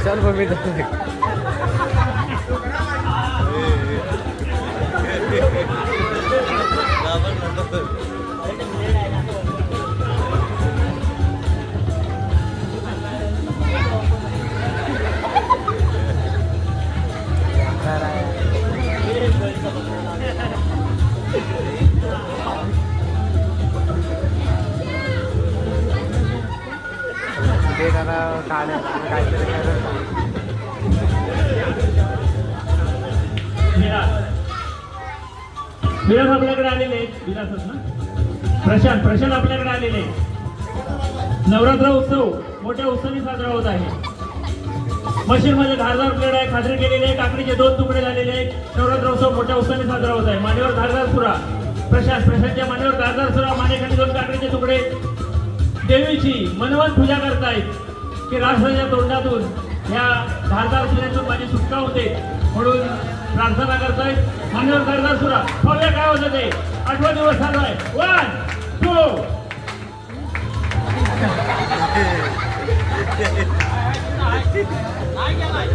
चल मम्मी विराज आपल्याकडे आलेले आहेत. विरासच ना प्रशांत आपल्याकडे आलेले आहेत. नवरात्र उत्सव मोठ्या उत्सवी साजरा होत आहे. मशीन मध्ये धारदार प्लेट आहे, खात्री केलेली आहे. काकडीचे 2 तुकडे झालेले आहेत. नवरात्र उत्सव मोठ्या उत्सवाने साजरा होत आहे. मानेवर धारदार सुरा प्रशांतच्या मानेवर धारदार सुरा, मानेखाली 2 काकडीचे तुकडे. देवीची मनवत पूजा करतायत की राष्ट्राच्या तोंडातून ह्या धारदार सुऱ्यातून माझी सुटका होते म्हणून प्रार्थना करतायत. मानेवर धारदार सुरा पाहूया काय होतं ते. 8वा दिवस चालू आहे. 1 2 नाही